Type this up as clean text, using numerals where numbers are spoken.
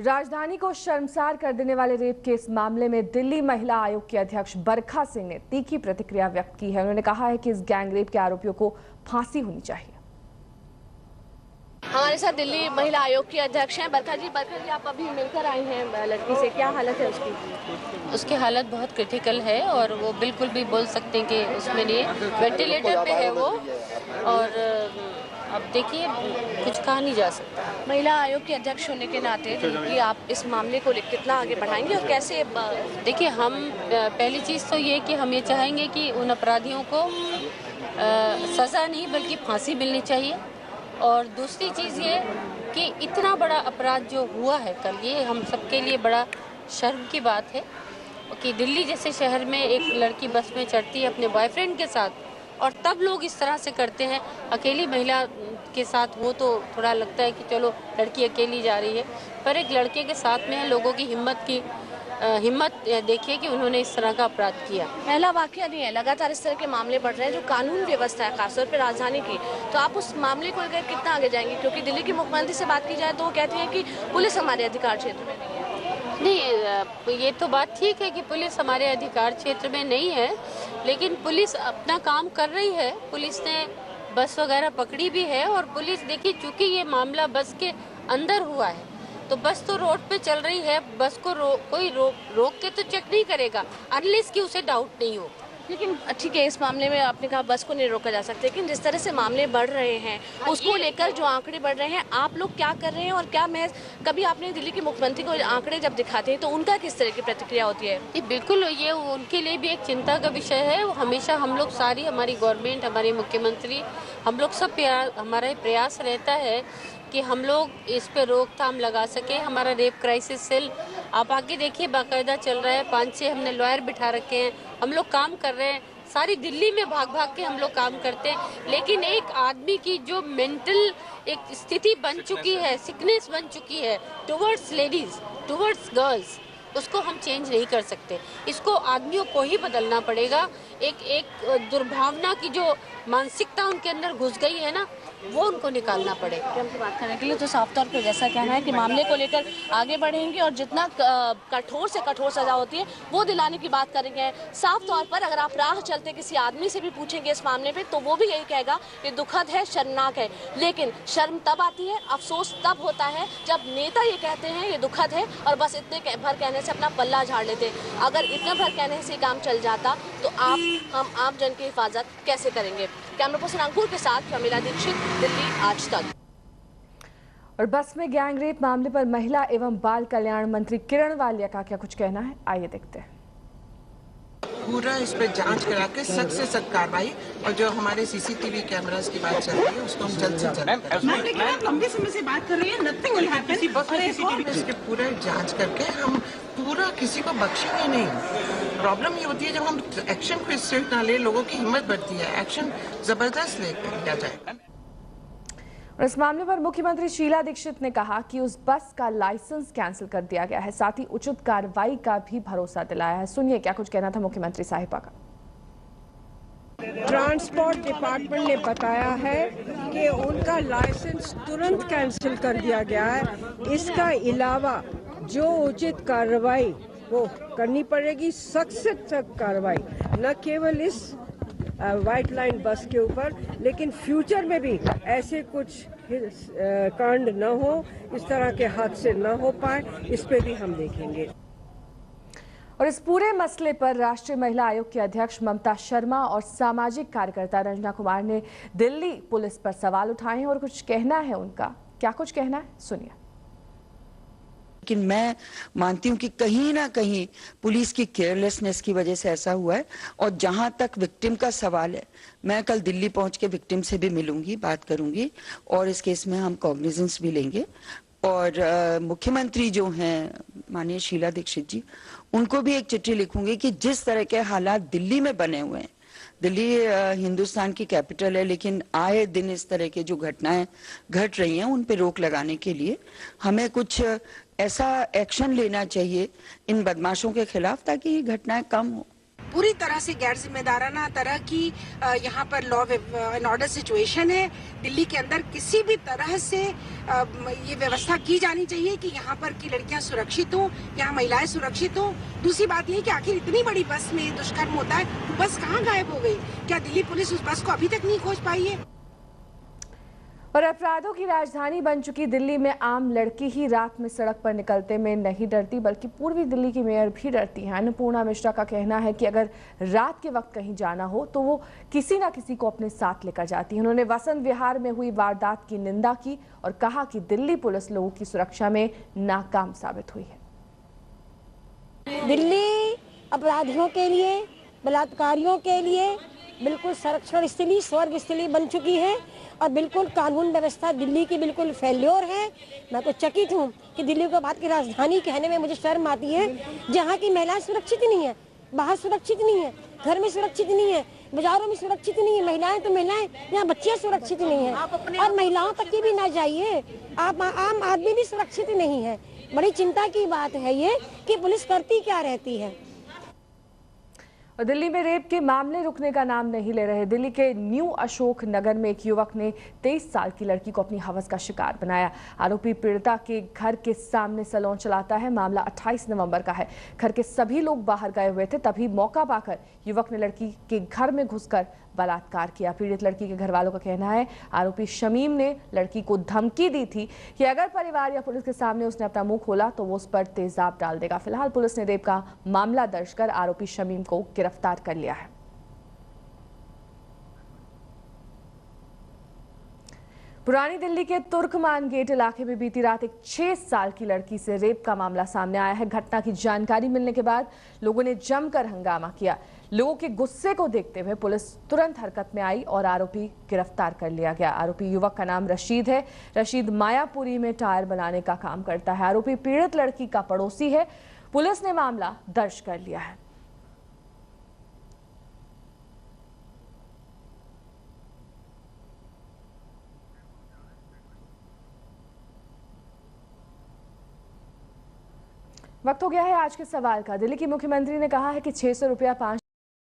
राजधानी को शर्मसार कर देने वाले रेप केस मामले में दिल्ली महिला आयोग के अध्यक्ष बरखा सिंह ने तीखी प्रतिक्रिया व्यक्त की है। उन्होंने कहा है कि इस गैंग रेप के आरोपियों को फांसी होनी चाहिए। हमारे साथ दिल्ली महिला आयोग की अध्यक्ष हैं बरखा जी। आप अभी मिलकर आई हैं लड़की से, क्या हालत है उसकी? उसकी हालत बहुत क्रिटिकल है और वो बिल्कुल भी बोल सकते हैं कि उसमें नहीं, वेंटिलेटर पे है वो। और अब देखिए, कुछ कहा नहीं जा सकता। महिला आयोग के अध्यक्ष होने के नाते कि आप इस मामले को कितना आगे बढ़ाएंगे और कैसे? देखिए, हम पहली चीज़ तो ये कि हम ये चाहेंगे कि उन अपराधियों को सज़ा नहीं बल्कि फांसी मिलनी चाहिए। और दूसरी चीज़ ये कि इतना बड़ा अपराध जो हुआ है कल, ये हम सबके लिए बड़ा शर्म की बात है कि दिल्ली जैसे शहर में एक लड़की बस में चढ़ती है अपने बॉयफ्रेंड के साथ और तब लोग इस तरह से करते हैं। अकेली महिला के साथ हो तो थोड़ा लगता है कि चलो लड़की अकेली जा रही है, पर एक लड़के के साथ में है। लोगों की हिम्मत देखिए कि उन्होंने इस तरह का अपराध किया। पहला वाकया नहीं है, लगातार इस तरह के मामले बढ़ रहे हैं जो कानून व्यवस्था है खासतौर पर राजधानी की। तो आप उस मामले को लेकर कितना आगे जाएंगे? क्योंकि दिल्ली के मुख्यमंत्री से बात की जाए तो वो कहती हैं कि पुलिस हमारे अधिकार क्षेत्र में नहीं, ये तो बात ठीक है कि पुलिस हमारे अधिकार क्षेत्र में नहीं है, लेकिन पुलिस अपना काम कर रही है। पुलिस ने बस वगैरह पकड़ी भी है और पुलिस, देखिए, चूंकि ये मामला बस के अंदर हुआ है तो बस तो रोड पे चल रही है। बस को कोई रोक के तो चेक नहीं करेगा अनलेस कि उसे डाउट नहीं हो। लेकिन ठीक है, इस मामले में आपने कहा बस को नहीं रोका जा सकता, लेकिन जिस तरह से मामले बढ़ रहे हैं उसको लेकर जो आंकड़े बढ़ रहे हैं, आप लोग क्या कर रहे हैं? और क्या कभी आपने दिल्ली के मुख्यमंत्री को आंकड़े जब दिखाते हैं तो उनका किस तरह की प्रतिक्रिया होती है? ये बिल्कुल, ये उनके लिए भी एक चिंता का विषय है। हमेशा हम लोग हमारी गवर्नमेंट, हमारे मुख्यमंत्री, हम लोग सब हमारा प्रयास रहता है कि हम लोग इस पे रोकथाम लगा सके। हमारा रेप क्राइसिस सेल आप आके देखिए बाकायदा चल रहा है। 5-6 हमने लॉयर बिठा रखे हैं, हम लोग काम कर रहे हैं। सारी दिल्ली में भाग भाग के हम लोग काम करते हैं, लेकिन एक आदमी की जो मेंटल एक स्थिति बन चुकी है, सिकनेस बन चुकी है टुवर्ड्स लेडीज, टुवर्ड्स गर्ल्स, उसको हम चेंज नहीं कर सकते। इसको आदमियों को ही बदलना पड़ेगा। एक दुर्भावना की जो मानसिकता उनके अंदर घुस गई है ना, वो उनको निकालना पड़ेगा। हमसे बात करने के लिए तो साफ तौर पर जैसा कहना है कि मामले को लेकर आगे बढ़ेंगे और जितना कठोर से कठोर सजा होती है वो दिलाने की बात करेंगे। साफ तौर पर अगर आप राह चलते किसी आदमी से भी पूछेंगे इस मामले पे तो वो भी यही कहेगा ये दुखद है, शर्मनाक है। लेकिन शर्म तब आती है, अफसोस तब होता है जब नेता ये कहते हैं ये दुखद है और बस इतने भर कहने से अपना पल्ला झाड़ लेते। अगर इतना भर कहने से काम चल जाता तो हम आम जन की हिफाजत कैसे करेंगे? कैमरा पर्सन अंकुर के साथ शर्मिला दीक्षित, दिल्ली आज तक। और बस में गैंग रेप मामले पर महिला एवं बाल कल्याण मंत्री किरण वालिया का क्या कुछ कहना है, आइए देखते हैं। पूरा इस पर जांच करा के सख्त से सख्त कार्रवाई, और जो हमारे सीसीटीवी कैमरास की बात चल रही है उसको हम जल्द से जल्द लंबे समय से बात कर रही है, नथिंग विल हैपन। इसके पूरे जांच करके हम पूरा किसी को बख्शेंगे नहीं। प्रॉब्लम ये होती है जब हम एक्शन को इससे ना ले, लोगों की हिम्मत बढ़ती है, एक्शन जबरदस्त लिया जाए। और इस मामले पर मुख्यमंत्री शीला दीक्षित ने कहा कि उस बस का लाइसेंस कैंसिल कर दिया गया है, साथ ही उचित कार्रवाई का भी भरोसा दिलाया है। सुनिए क्या कुछ कहना था मुख्यमंत्री साहिबा का। ट्रांसपोर्ट डिपार्टमेंट ने बताया है कि उनका लाइसेंस तुरंत कैंसिल कर दिया गया है। इसका अलावा जो उचित कार्रवाई वो करनी पड़ेगी, सख्त से सख्त कार्रवाई, न केवल इस व्हाइट लाइन बस के ऊपर, लेकिन फ्यूचर में भी ऐसे कुछ कांड न हो, इस तरह के हादसे न हो पाए, इस पे भी हम देखेंगे। और इस पूरे मसले पर राष्ट्रीय महिला आयोग के अध्यक्ष ममता शर्मा और सामाजिक कार्यकर्ता रंजना कुमार ने दिल्ली पुलिस पर सवाल उठाए हैं और कुछ कहना है उनका। क्या कुछ कहना है, सुनिए। लेकिन मैं मानती हूँ कि कहीं ना कहीं पुलिस की केयरलेसनेस की वजह से ऐसा हुआ है। और जहां तक विक्टिम का सवाल है, मैं कल दिल्ली पहुंच के विक्टिम से भी मिलूंगी, बात करूंगी और इस केस में हम कॉग्निजेंस भी लेंगे। और मुख्यमंत्री जो हैं माननीय शीला दीक्षित जी, उनको भी एक चिट्ठी लिखूंगी कि जिस तरह के हालात दिल्ली में बने हुए हैं, दिल्ली हिंदुस्तान की कैपिटल है, लेकिन आए दिन इस तरह के जो घटनाएं घट रही हैं उन पे रोक लगाने के लिए हमें कुछ ऐसा एक्शन लेना चाहिए इन बदमाशों के खिलाफ ताकि ये घटनाएं कम हो। पूरी तरह से गैर जिम्मेदाराना तरह की यहाँ पर लॉ एंड ऑर्डर सिचुएशन है। दिल्ली के अंदर किसी भी तरह से ये व्यवस्था की जानी चाहिए कि यहाँ पर की लड़कियां सुरक्षित हों, यहाँ महिलाएं सुरक्षित हों। दूसरी बात ये कि आखिर इतनी बड़ी बस में दुष्कर्म होता है, तो बस कहाँ गायब हो गई? क्या दिल्ली पुलिस उस बस को अभी तक नहीं खोज पाई है? और अपराधों की राजधानी बन चुकी दिल्ली में आम लड़की ही रात में सड़क पर निकलते में नहीं डरती, बल्कि पूर्वी दिल्ली की मेयर भी डरती हैं। अन्नपूर्णा मिश्रा का कहना है कि अगर रात के वक्त कहीं जाना हो तो वो किसी न किसी को अपने साथ लेकर जाती है। उन्होंने वसंत विहार में हुई वारदात की निंदा की और कहा कि दिल्ली पुलिस लोगों की सुरक्षा में नाकाम साबित हुई है। दिल्ली अपराधियों के लिए, बलात्कारियों के लिए बिल्कुल संरक्षण स्थली, स्वर्ग स्थली बन चुकी है और बिल्कुल कानून व्यवस्था दिल्ली की बिल्कुल फेल्योर है। मैं तो चकित हूँ कि दिल्ली को बात की राजधानी कहने में मुझे शर्म आती है, जहाँ की महिलाएं सुरक्षित नहीं है, बाहर सुरक्षित नहीं है, घर में सुरक्षित नहीं है, बाजारों में सुरक्षित नहीं है। महिलाएं तो महिलाएं, यहाँ बच्चियाँ सुरक्षित नहीं है और महिलाओं तक की भी ना जाइए, आप आम आदमी भी सुरक्षित नहीं है। बड़ी चिंता की बात है ये कि पुलिस करती क्या रहती है। और दिल्ली में रेप के मामले रुकने का नाम नहीं ले रहे। दिल्ली के न्यू अशोक नगर में एक युवक ने 23 साल की लड़की को अपनी हवस का शिकार बनाया। आरोपी पीड़िता के घर के सामने सैलून चलाता है। मामला 28 नवंबर का है। घर के सभी लोग बाहर गए हुए थे, तभी मौका पाकर युवक ने लड़की के घर में घुसकर बलात्कार किया। पीड़ित लड़की के घर वालों का कहना है आरोपी शमीम ने लड़की को धमकी दी थी कि अगर परिवार या पुलिस के सामने उसने अपना मुंह खोला तो वो उस पर तेजाब डाल देगा। फिलहाल पुलिस ने रेप का मामला दर्ज कर आरोपी शमीम को गिरफ्तार कर लिया है। पुरानी दिल्ली के तुर्कमान गेट इलाके में बीती रात एक 6 साल की लड़की से रेप का मामला सामने आया है। घटना की जानकारी मिलने के बाद लोगों ने जमकर हंगामा किया। लोगों के गुस्से को देखते हुए पुलिस तुरंत हरकत में आई और आरोपी गिरफ्तार कर लिया गया। आरोपी युवक का नाम रशीद है। रशीद मायापुरी में टायर बनाने का काम करता है। आरोपी पीड़ित लड़की का पड़ोसी है। पुलिस ने मामला दर्ज कर लिया है। वक्त हो गया है आज के सवाल का। दिल्ली की मुख्यमंत्री ने कहा है कि 600 रुपया 5